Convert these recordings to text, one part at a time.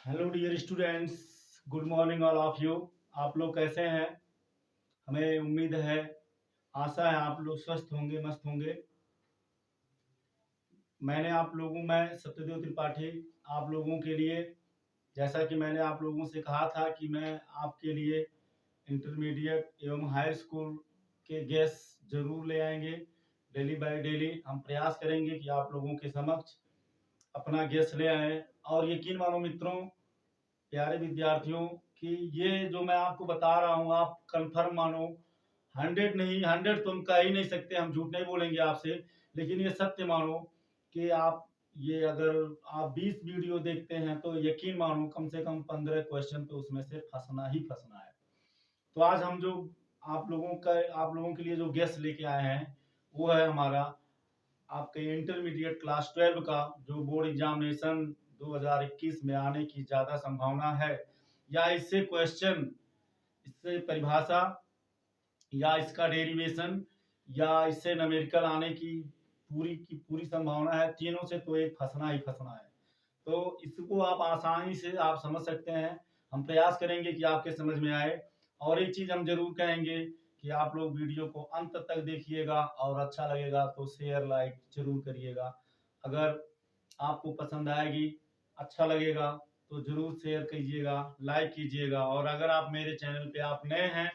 Hello dear students, good morning all of you. आप लोग कैसे हैं? हमें उम्मीद है, आशा है आप लोग स्वस्थ होंगे, मस्त होंगे। मैं सत्यदेव त्रिपाठी आप लोगों के लिए, जैसा कि मैंने आप लोगों से कहा था कि मैं आपके लिए इंटरमीडिएट एवं हाई स्कूल के गेस्ट जरूर ले आएंगे। डेली बाय डेली हम प्रयास करेंगे कि आप लोगों के समक्ष अपना गेस्ट ले आए। और यकीन मानो मित्रों, प्यारे विद्यार्थियों, कि ये जो मैं आपको बता रहा हूँ आप कंफर्म मानो। 100 नहीं, 100 तो हम कह ही नहीं सकते, हम झूठ नहीं बोलेंगे आपसे, लेकिन ये सत्य मानो कि आप ये अगर आप 20 वीडियो देखते हैं तो यकीन मानो कम से कम 15 क्वेश्चन तो उसमें से फंसना ही फंसना है। तो आज हम जो आप लोगों के लिए जो गेस्ट लेके आए हैं वो है हमारा आपके इंटरमीडिएट क्लास 12 का जो बोर्ड एग्जामिनेशन 2021 में आने की ज़्यादा संभावना है, या इससे क्वेश्चन, इससे परिभाषा, या इसका डेरिवेशन, या इससे न्यूमेरिकल आने की पूरी संभावना है। तीनों से तो एक फंसना ही फंसना है। तो इसको आप आसानी से आप समझ सकते हैं। हम प्रयास करेंगे कि आपके समझ में आए। और एक चीज़ हम जरूर कहेंगे कि आप लोग वीडियो को अंत तक देखिएगा और अच्छा लगेगा तो शेयर लाइक जरूर करिएगा। अगर आपको पसंद आएगी, अच्छा लगेगा तो जरूर शेयर कीजिएगा, लाइक कीजिएगा। और अगर आप मेरे चैनल पे आप नए हैं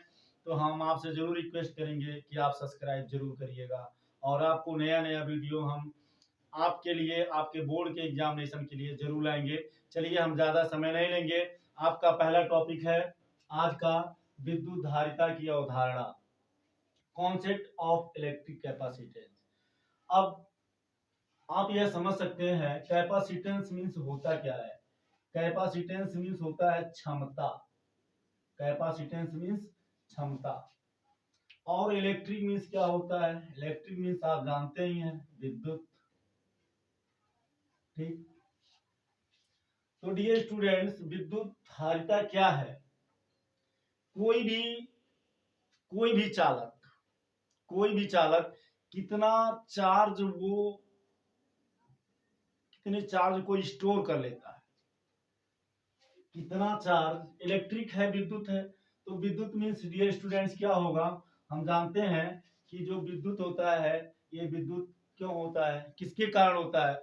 तो हम आपसे जरूर रिक्वेस्ट करेंगे कि आप सब्सक्राइब जरूर करिएगा। और आपको नया नया वीडियो हम आपके लिए, आपके बोर्ड के एग्जामिनेशन के लिए जरूर लाएंगे। चलिए हम ज्यादा समय नहीं लेंगे। आपका पहला टॉपिक है आज का विद्युत धारिता की अवधारणा, कॉन्सेप्ट ऑफ इलेक्ट्रिक कैपेसिटेंस। अब आप यह समझ सकते हैं कैपेसिटेंस मीन्स होता क्या है। कैपेसिटेंस मीन्स होता है क्षमता। कैपेसिटेंस मीन्स क्षमता। और इलेक्ट्रिक मीन्स क्या होता है? इलेक्ट्रिक मीन्स आप जानते ही हैं, विद्युत। ठीक। तो डियर स्टूडेंट्स, विद्युत धारिता क्या है? कोई भी कोई भी चालक कोई भी चालक कितना चार्ज वो कितने चार्ज को स्टोर कर लेता है, कितना चार्ज। इलेक्ट्रिक है, विद्युत है, तो विद्युत मीन्स डियर स्टूडेंट्स क्या होगा? हम जानते हैं कि जो विद्युत होता है, ये विद्युत क्यों होता है, किसके कारण होता है?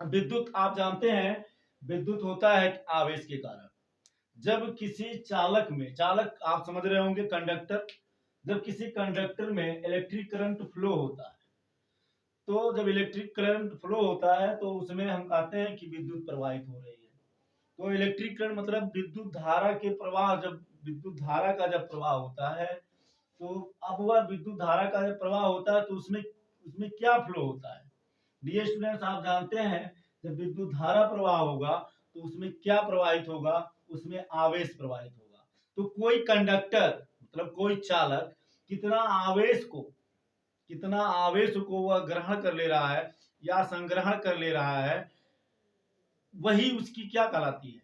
विद्युत आप जानते हैं, विद्युत होता है आवेश के कारण। जब किसी चालक में, चालक आप समझ रहे होंगे कंडक्टर, जब किसी कंडक्टर में इलेक्ट्रिक करंट फ्लो होता है, तो जब इलेक्ट्रिक करंट फ्लो होता है तो उसमें हम कहते हैं कि विद्युत प्रवाहित हो रही है। तो इलेक्ट्रिक करंट मतलब विद्युत धारा के प्रवाह, जब विद्युत धारा का जब प्रवाह होता है, तो अब वह विद्युत धारा का जब प्रवाह होता है तो उसमें उसमें क्या फ्लो होता है? डियर स्टूडेंट्स, आप जानते हैं जब विद्युत धारा प्रवाह होगा तो उसमें क्या प्रवाहित होगा? उसमें आवेश प्रवाहित होगा। तो कोई कंडक्टर मतलब कोई चालक कितना आवेश को कितना आवेश को वह ग्रहण कर ले रहा है या संग्रहण कर ले रहा है, वही उसकी क्या कहलाती है?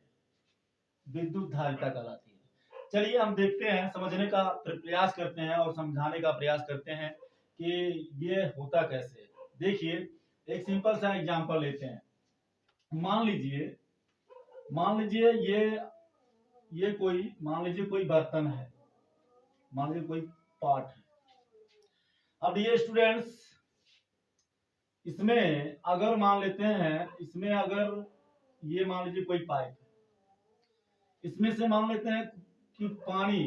विद्युत धारिता कहलाती है। चलिए हम देखते हैं, समझने का प्रयास करते हैं और समझाने का प्रयास करते हैं कि ये होता कैसे है। देखिए, एक सिंपल सा एग्जांपल लेते हैं। मान लीजिए मान लीजिए ये कोई, मान लीजिए कोई बर्तन है, मान लीजिए कोई पार्ट है। अब ये स्टूडेंट्स, इसमें अगर मान लेते हैं, इसमें अगर ये मान लीजिए कोई पाइप है, इसमें से मान लेते हैं कि पानी,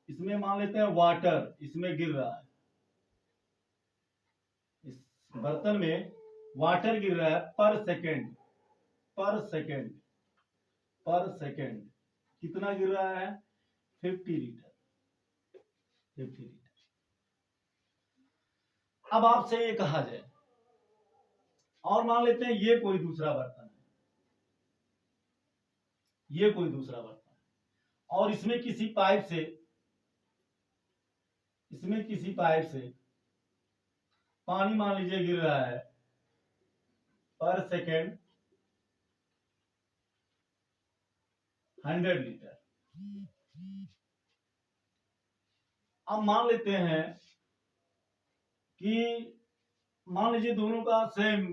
इसमें मान लेते हैं वाटर इसमें गिर रहा है, इस बर्तन में वाटर गिर रहा है पर सेकेंड, पर सेकेंड, पर सेकेंड। कितना गिर रहा है? 50 लीटर, 50 लीटर। अब आपसे ये कहा जाए, और मान लेते हैं ये कोई दूसरा बर्तन है, ये कोई दूसरा बर्तन है, और इसमें किसी पाइप से पानी मान लीजिए गिर रहा है पर सेकेंड 100 लीटर। अब मान लेते हैं कि मान लीजिए दोनों का सेम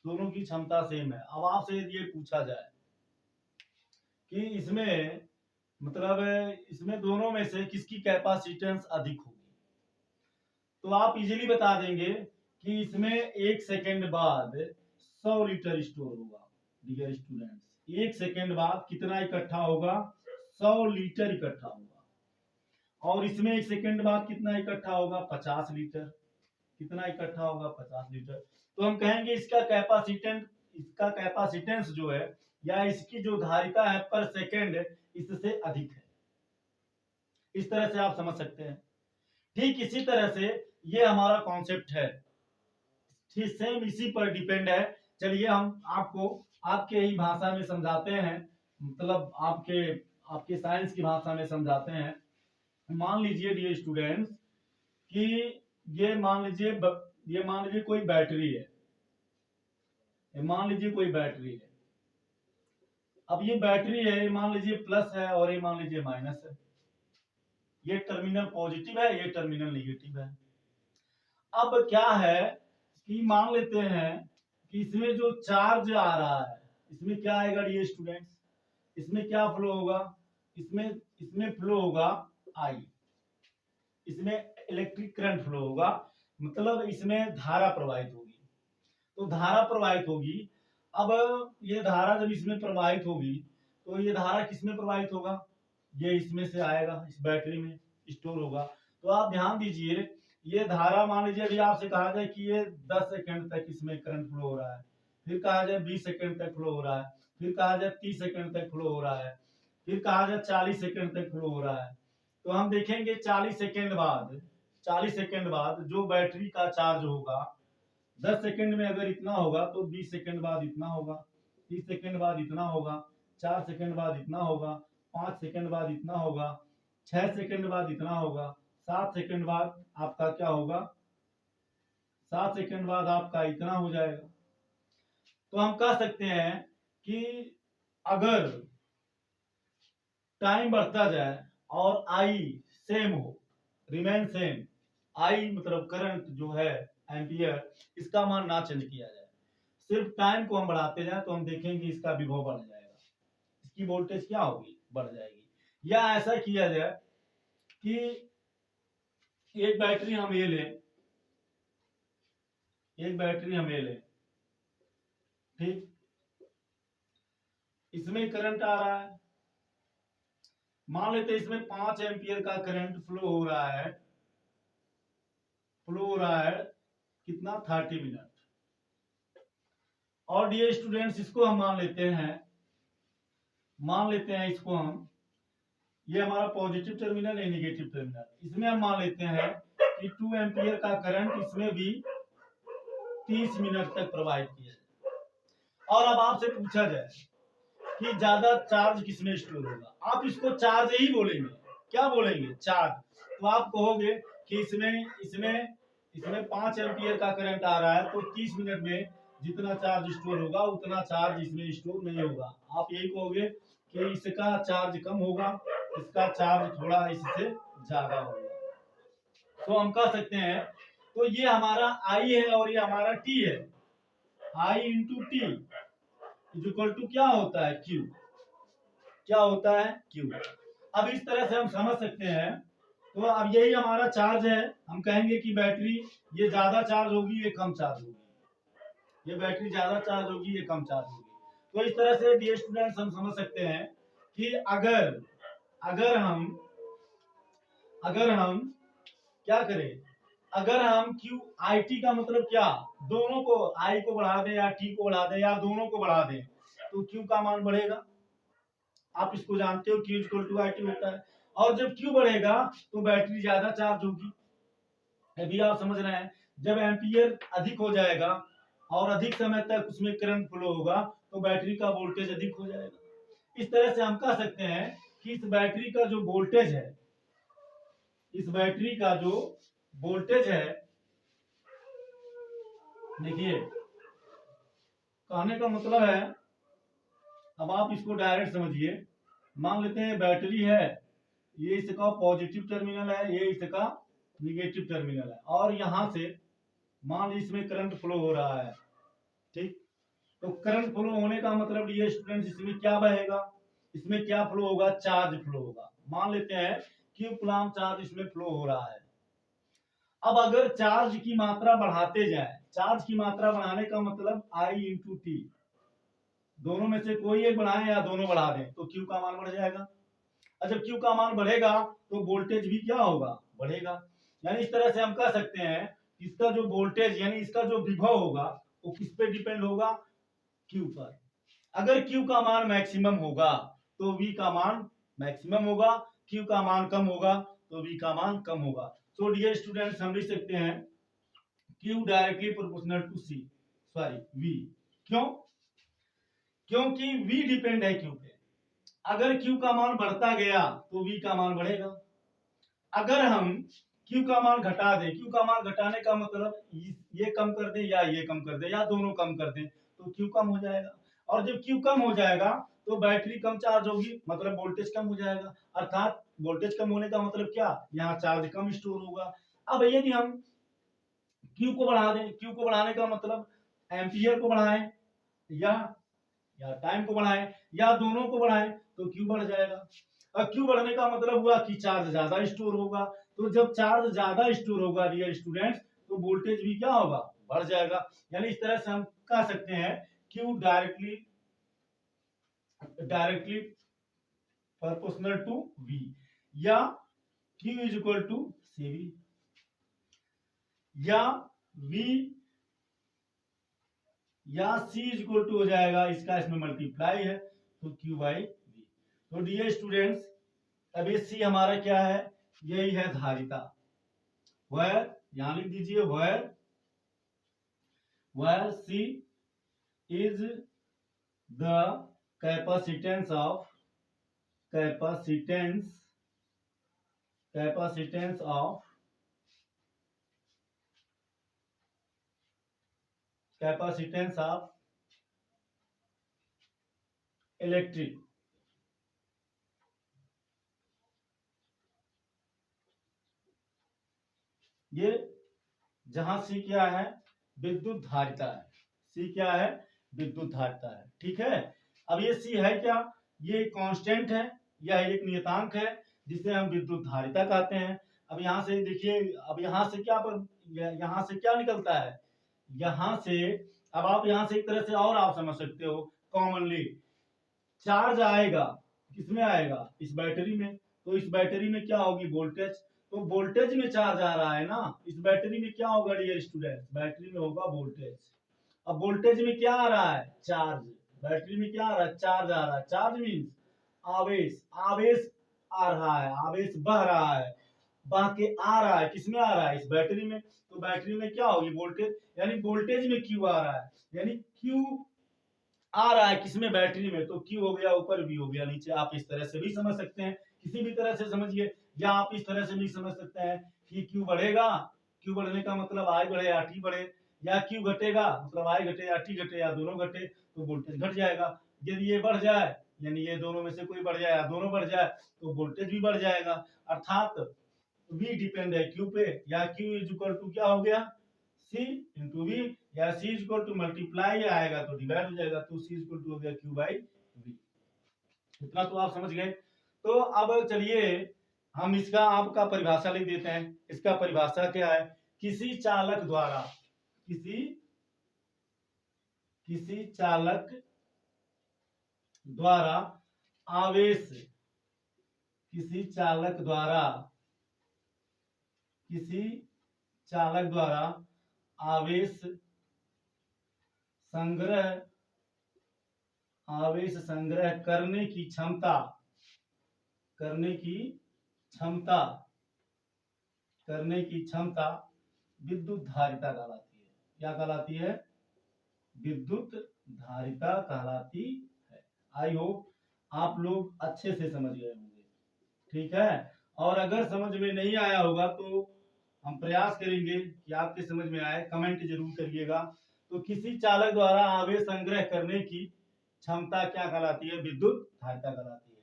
दोनों की क्षमता सेम है। अब आपसे यदि ये पूछा जाए कि इसमें मतलब इसमें दोनों में से किसकी कैपेसिटेंस अधिक होगी, तो आप इजीली बता देंगे कि इसमें 1 सेकेंड बाद 100 लीटर स्टोर होगा। डियर स्टूडेंट्स, 1 सेकेंड बाद कितना इकट्ठा होगा? 100 लीटर इकट्ठा होगा। और इसमें 1 सेकेंड बाद कितना इकट्ठा होगा? 50 लीटर। कितना इकट्ठा होगा? 50 लीटर। तो हम कहेंगे इसका कैपेसिटेंस जो है या इसकी जो धारिता है पर सेकेंड इससे अधिक है। इस तरह से आप समझ सकते हैं। ठीक इसी तरह से ये हमारा कॉन्सेप्ट है, ठीक सेम इसी पर डिपेंड है। चलिए हम आपको आपके ही भाषा में समझाते हैं, मतलब आपके साइंस की भाषा में समझाते हैं। मान लीजिए डियर स्टूडेंट्स कि ये मान लीजिए कोई बैटरी है। मान लीजिए कोई बैटरी है। अब ये बैटरी है, मान लीजिए प्लस है और ये मान लीजिए माइनस है। ये टर्मिनल पॉजिटिव है, ये टर्मिनल नेगेटिव है। अब क्या है कि मान लेते हैं कि इसमें जो चार्ज आ रहा है, इसमें क्या आएगा डियर स्टूडेंट्स? इसमें क्या फ्लो होगा? इसमें फ्लो होगा आई। इसमें इलेक्ट्रिक करंट फ्लो होगा, मतलब इसमें धारा प्रवाहित होगी। तो धारा प्रवाहित होगी। अब ये धारा जब इसमें प्रवाहित होगी तो ये धारा किसमें प्रवाहित होगा? ये इसमें से आएगा, इस बैटरी में स्टोर होगा। तो आप ध्यान दीजिए, ये धारा मान लीजिए अभी आपसे कहा जाए कि ये 10 सेकंड तक इसमें करंट फ्लो हो रहा है, फिर कहा जाए 20 सेकंड तक फ्लो हो रहा है, फिर कहा जाए 30 सेकंड तक फ्लो हो रहा है, फिर कहा जाए 40 सेकंड तक फ्लो हो रहा है। तो हम देखेंगे 40 सेकंड बाद जो बैटरी का चार्ज होगा, 10 सेकंड में अगर इतना होगा तो 20 सेकंड बाद इतना होगा, 30 सेकंड बाद इतना होगा, 4 सेकंड बाद इतना होगा, 5 सेकंड बाद इतना होगा, 6 सेकंड बाद इतना होगा, 7 सेकंड बाद आपका क्या होगा? 7 सेकंड बाद आपका इतना हो जाएगा। तो हम कह सकते हैं कि अगर टाइम बढ़ता जाए और आई सेम हो, रिमेन सेम, आई मतलब करंट जो है एम्पियर, इसका मान ना चेंज किया जाए, सिर्फ टाइम को हम बढ़ाते जाए, तो हम देखेंगे इसका विभव बढ़ जाएगा, इसकी वोल्टेज क्या होगी? बढ़ जाएगी। या ऐसा किया जाए कि एक बैटरी हम ये लें, ठीक, इसमें करंट आ रहा है, मान लेते हैं इसमें 5 एम्पियर का करंट फ्लो हो रहा है, कितना? 30 मिनट। और डियर स्टूडेंट्स, इसको हम मान लेते हैं इसको हम, ये हमारा पॉजिटिव टर्मिनल है, नेगेटिव टर्मिनल। इसमें हम मान लेते हैं कि 2 एम्पियर का करंट इसमें भी 30 मिनट तक प्रवाहित किया जाए। और अब आपसे पूछा जाए कि ज्यादा चार्ज किसमें स्टोर होगा? आप इसको चार्ज ही बोलेंगे। क्या बोलेंगे? चार्ज। तो आप कहोगे कि इसमें 5 एम्पियर का करंट आ रहा है, तो 30 मिनट में जितना चार्ज स्टोर होगा उतना चार्ज इसमें स्टोर नहीं होगा। आप यही कहोगे कि इसका चार्ज कम होगा, इसका चार्ज थोड़ा इससे ज्यादा होगा। तो हम कह सकते हैं, तो ये हमारा आई है और ये हमारा टी है। I into T is equal to क्या होता है? क्यू। क्या होता है? क्यू। अब इस तरह से हम समझ सकते हैं। तो अब यही हमारा चार्ज है। हम कहेंगे कि बैटरी ये ज्यादा चार्ज होगी, ये कम चार्ज होगी। ये बैटरी ज्यादा चार्ज होगी, ये कम चार्ज होगी। तो इस तरह से डियर स्टूडेंट्स हम समझ सकते हैं कि अगर हम क्या करें, अगर हम क्यू आई टी का मतलब क्या, दोनों को, आई को बढ़ा दें या टी को बढ़ा दें या दोनों को बढ़ा दें, तो क्यू का मान बढ़ेगा। आप इसको जानते हो, Q equal to I T होता है। और जब क्यू बढ़ेगा तो बैटरी ज्यादा चार्ज होगी। अभी आप समझ रहे हैं, जब एम्पियर अधिक हो जाएगा और अधिक समय तक उसमें करंट फ्लो होगा तो बैटरी का वोल्टेज अधिक हो जाएगा। इस तरह से हम कह सकते हैं कि इस बैटरी का जो वोल्टेज है, देखिए, कहने का मतलब है, अब आप इसको डायरेक्ट समझिए। मान लेते हैं बैटरी है, ये इसका पॉजिटिव टर्मिनल है, ये इसका निगेटिव टर्मिनल है, और यहां से मान लीजिए इसमें करंट फ्लो हो रहा है, ठीक। तो करंट फ्लो होने का मतलब ये स्टूडेंट्स इसमें क्या बहेगा, इसमें क्या फ्लो होगा, चार्ज फ्लो होगा। मान लेते हैं क्यू कूलम चार्ज इसमें फ्लो हो रहा है। अब अगर चार्ज की मात्रा बढ़ाते जाए, चार्ज की मात्रा बढ़ाने का मतलब आई इंटू टी, दोनों में से कोई एक बढ़ाएं या दोनों बढ़ा दें तो क्यू का मान बढ़ जाएगा। और जब क्यू का मान बढ़ेगा तो वोल्टेज भी क्या होगा, बढ़ेगा। यानी इस तरह से हम कह सकते हैं इसका जो वोल्टेज यानी इसका जो विभव होगा वो किस पे डिपेंड होगा, क्यू पर। अगर क्यू का मान मैक्सिमम होगा तो वी का मान मैक्सिमम होगा, क्यू का मान कम होगा तो वी का मान कम होगा। सो डियर स्टूडेंट्स हम लिख सकते हैं Q directly proportional to C, sorry V. क्यों, क्योंकि वी डिपेंड है क्यू पे। अगर क्यू का मान बढ़ता गया तो वी का मान बढ़ेगा। अगर हम क्यू का मान घटा दें, क्यू का मान घटाने का मतलब ये कम कर दें या ये कम कर दें या दोनों कम कर दें तो क्यू कम हो जाएगा। और जब क्यू कम हो जाएगा तो बैटरी कम चार्ज होगी, मतलब वोल्टेज कम हो जाएगा। अर्थात वोल्टेज कम होने का मतलब क्या, यहाँ चार्ज कम स्टोर होगा। अब यदि हम क्यू को बढ़ा दें, क्यू को बढ़ाने का मतलब एम्पियर को बढ़ाएं या टाइम को बढ़ाएं या दोनों को बढ़ाएं तो क्यू बढ़ जाएगा। अब क्यू बढ़ने का मतलब हुआ कि चार्ज ज्यादा स्टोर होगा। तो जब चार्ज ज्यादा स्टोर होगा डियर स्टूडेंट्स तो वोल्टेज भी क्या होगा, बढ़ जाएगा। यानी इस तरह से हम कह सकते हैं Q directly proportional to V या Q is equal to C V या वी या सी इज इक्वल टू हो जाएगा इसका इसमें मल्टीप्लाई है तो क्यू बाई वी। तो डियर स्टूडेंट्स अब ये सी हमारा क्या है, यही है धारिता। वह यहां लिख दीजिए वह C is the capacitance of electric. ये जहां सी क्या है, विद्युत धारिता है। सी क्या है, विद्युत धारिता है। ठीक है। अब ये सी है क्या, ये कांस्टेंट है, यह एक नियतांक है जिसे हम विद्युत धारिता कहते हैं। अब यहाँ से देखिए, अब यहाँ से यहाँ से क्या निकलता है, यहाँ से अब आप यहाँ से एक तरह से और आप समझ सकते हो कॉमनली, चार्ज आएगा किसमें आएगा, इस बैटरी में। तो इस बैटरी में क्या होगी, वोल्टेज। तो वोल्टेज में चार्ज आ रहा है ना, इस बैटरी में क्या होगा डियर स्टूडेंट, बैटरी में होगा वोल्टेज। अब वोल्टेज में क्या आ रहा है, चार्ज। बैटरी में क्या आ रहा है, चार्ज आ रहा है। चार्ज मीन्स आवेश, आवेश आ रहा है, आवेश बह रहा है, बह के आ रहा है, किसमें आ रहा है, इस बैटरी में। तो बैटरी में क्या होगी, वोल्टेज। यानी वोल्टेज में क्यू आ रहा है, यानी क्यू आ रहा है किसमें, बैटरी में। तो क्यू हो गया ऊपर, वी हो गया नीचे। आप इस तरह से भी समझ सकते हैं, किसी भी तरह से समझिए, या आप इस तरह से भी समझ सकते हैं कि क्यू बढ़ेगा, क्यू बढ़ने का मतलब आई बढ़े या टी बढ़े, या क्यू घटेगा मतलब आई घटे या टी घटे या दोनों घटे तो वोल्टेज घट जाएगा। यदि ये बढ़ जाए यानी ये दोनों में से कोई बढ़ जाए या दोनों बढ़ जाए तो वोल्टेज भी बढ़ जाएगा। अर्थात वी डिपेंड है क्यू पे, या क्यू इज इक्वल टू क्या हो गया, सी इंटू वी, या C is equal to multiply आएगा तो डिवाइड हो जाएगा, तो सी इज इक्वल टू हो गया क्यू बाई वी। इतना तो आप समझ गए। तो अब चलिए हम इसका आपका परिभाषा लिख देते हैं। इसका परिभाषा क्या है, किसी चालक द्वारा किसी चालक द्वारा आवेश, किसी चालक द्वारा आवेश संग्रह करने की क्षमता विद्युत धारिता कहलाती है। क्या कहलाती है, विद्युत धारिता कहलाती है। आई होप आप लोग अच्छे से समझ गए होंगे। ठीक है। और अगर समझ में नहीं आया होगा तो हम प्रयास करेंगे कि आपके समझ में आए, कमेंट जरूर करिएगा। तो किसी चालक द्वारा आवेश संग्रह करने की क्षमता क्या कहलाती है, विद्युत धारिता कहलाती है।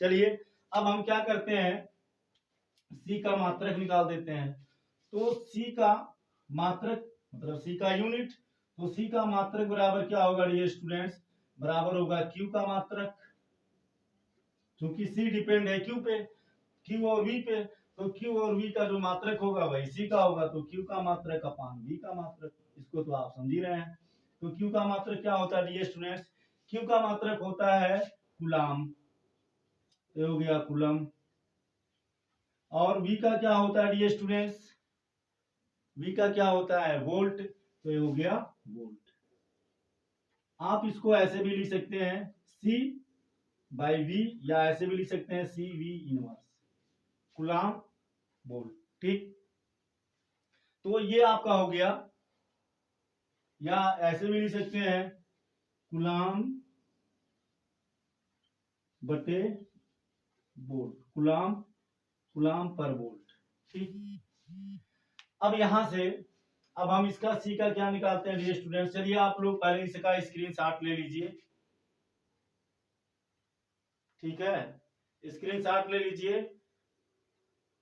चलिए अब हम क्या करते हैं, सी का मात्रक निकाल देते हैं। तो सी का मात्रक मतलब सी का यूनिट, तो सी का मात्रक बराबर क्या होगा डियर स्टूडेंट्स, बराबर होगा क्यू का मात्रक, क्योंकि सी डिपेंड है क्यू पे, क्यू और वी पे, तो क्यू और वी का जो मात्रक होगा वही सी का होगा, तो क्यू का मात्रक अपान वी का मात्रक, इसको तो आप समझ ही रहे हैं। तो क्यू का मात्रक क्या होता है डियर स्टूडेंट्स, क्यू का मात्रक होता है कूलाम, ये हो गया कूलम। और वी का क्या होता है डियर स्टूडेंट्स, वी का क्या होता है वोल्ट, तो ये हो गया वोल्ट। आप इसको ऐसे भी लिख सकते हैं सी बाई वी, या ऐसे भी लिख सकते हैं सी वी इनवर्स कूलाम वोल्ट, ठीक। तो ये आपका हो गया, या ऐसे भी लिख सकते हैं कूलाम बटे वोल्ट, कूलाम कूलाम पर वोल्ट, ठीक। अब यहां से अब हम इसका सी का क्या निकालते हैं डियर स्टूडेंट, चलिए आप लोग पहले इसका स्क्रीनशॉट ले लीजिए, ठीक है, स्क्रीनशॉट ले लीजिए,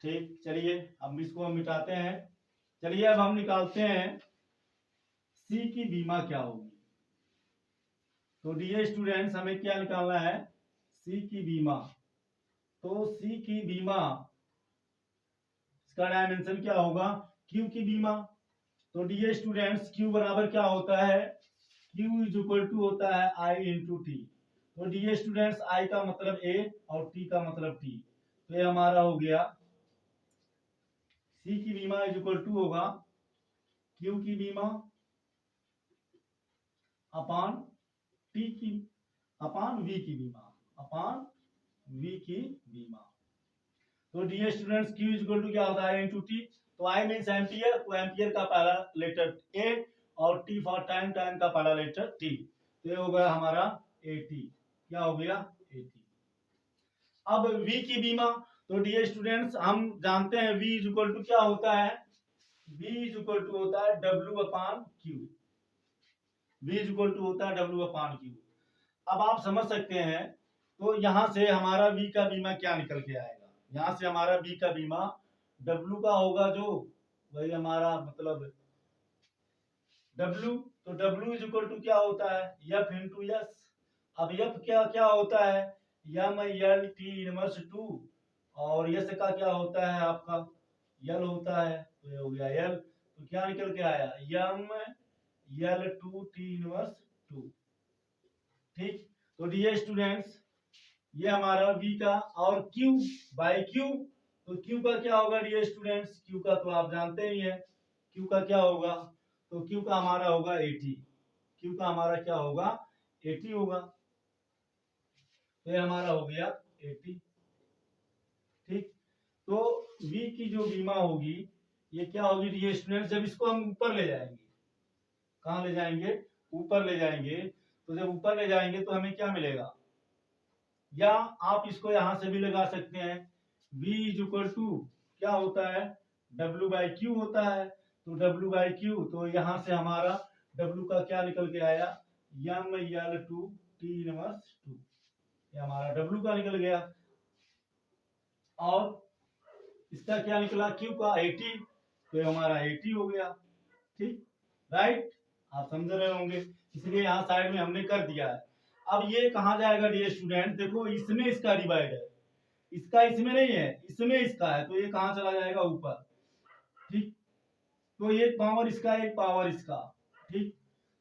ठीक। चलिए अब इसको हम मिटाते हैं, चलिए अब हम निकालते हैं सी की बीमा क्या होगी। तो डियर स्टूडेंट्स हमें क्या निकालना है, सी की बीमा, तो सी की बीमा इसका डायमेंशन क्या होगा क्यू की बीमा। तो डियर स्टूडेंट्स क्यू बराबर क्या होता है, क्यू इज इक्वल टू होता है आई इंटू टी। तो डियर स्टूडेंट्स आई का मतलब ए और टी का मतलब टी, तो ये हमारा हो गया सी की बीमा इज इक्वल टू होगा क्यू की बीमा अपान टी की अपान वी की बीमा, अपान वी की बीमा। तो dear students Q is equal to क्या होता है आई इंटू टी, तो आई मीन्स एम्पियर, तो एम्पियर का पहला लेटर ए और टी फॉर टाइम, टाइम का पहला लेटर टी, तो ये हो गया हमारा ए टी, क्या हो गया ए टी। अब v की बीमा, तो डियर स्टूडेंट्स हम जानते हैं v इज इक्वल टू क्या होता है, v इज इक्वल टू होता है w upon Q, v is equal to होता है w अपान क्यू। अब आप समझ सकते हैं, तो यहां से हमारा v का बीमा क्या निकल के आएगा, यहां से हमारा v का बीमा w का होगा जो वही हमारा मतलब W, तो W इज इक्वल टू क्या होता है F इंटू एस। अब F क्या क्या होता है M L T inverse two, और यस का क्या होता है आपका यल होता है, तो ये हो गया यल, तो क्या निकल के आया M L two T inverse two, ठीक। तो डियर स्टूडेंट्स ये हमारा V का, और Q बाई Q, तो Q का क्या होगा डियर स्टूडेंट्स, Q का तो आप जानते ही हैं, Q का क्या होगा, तो Q का हमारा होगा 80, Q का हमारा क्या होगा 80 होगा, तो ये हमारा हो गया 80, ठीक। तो V की जो बीमा होगी ये क्या होगी डियर स्टूडेंट्स, जब इसको हम ऊपर ले जाएंगे, कहाँ ले जाएंगे, ऊपर ले जाएंगे, तो जब ऊपर ले जाएंगे तो हमें क्या मिलेगा, या आप इसको यहां से भी लगा सकते हैं v इज इक्वल टू क्या होता है w बाई क्यू होता है, तो w बाई क्यू, तो यहां से हमारा w का क्या निकल के आया M L two T inverse two, ये हमारा w का निकल गया, और इसका क्या निकला q का 80, तो ये हमारा 80 हो गया, ठीक, राइट। आप समझ रहे होंगे, इसलिए यहाँ साइड में हमने कर दिया है। अब ये कहाँ जाएगा डियर स्टूडेंट, देखो इसमें इसका डिवाइड है, इसका इसमें नहीं है, इसमें इसका है, तो ये कहाँ चला जाएगा ऊपर, ठीक। तो ये पावर इसका एक पावर इसका, ठीक।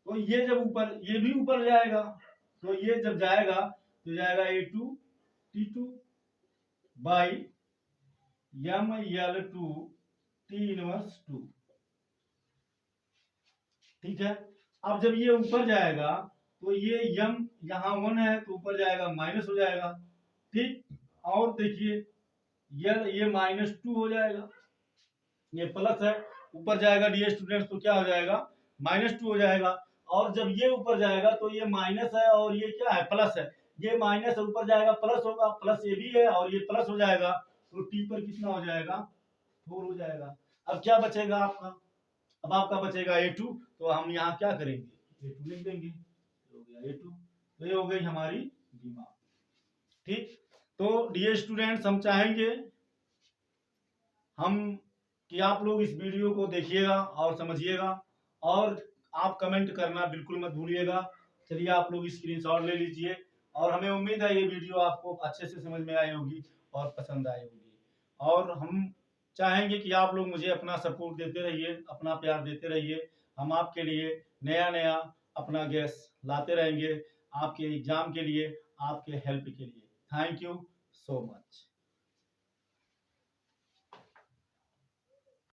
तो ये जब ऊपर ये भी ऊपर जाएगा, तो ये जब जाएगा तो जाएगा A two T two by M L two T inverse two, ठीक है। अब जब ये ऊपर जाएगा तो ये यम यहाँ 1 है तो ऊपर जाएगा माइनस हो जाएगा, ठीक। और देखिए ये -2 हो जाएगा, ये प्लस है, ऊपर जाएगा डियर स्टूडेंट्स तो क्या हो जाएगा -2 हो जाएगा, और जब ये ऊपर जाएगा तो ये माइनस है और ये क्या है प्लस है, ये माइनस ऊपर जाएगा प्लस होगा, प्लस ये भी है और ये प्लस हो जाएगा, तो टी पर कितना हो जाएगा 4 हो जाएगा। अब क्या बचेगा आपका, अब आपका बचेगा A2, तो हम यहाँ क्या करेंगे A2 लिख देंगे, हो गया A2, तो ये हो गई हमारी बीमा, ठीक। तो डियर स्टूडेंट्स हम चाहेंगे हम कि आप लोग इस वीडियो को देखिएगा और समझिएगा, और आप कमेंट करना बिल्कुल मत भूलिएगा। चलिए आप लोग स्क्रीनशॉट ले लीजिए और हमें उम्मीद है ये वीडियो आपको अच्छे से समझ में आई होगी और पसंद आई होगी। और हम चाहेंगे कि आप लोग मुझे अपना सपोर्ट देते रहिए, अपना प्यार देते रहिए। हम आपके लिए नया-नया अपना गैस लाते रहेंगे, आपके एग्ज़ाम के लिए, आपके हेल्प के लिए। Thank you so much.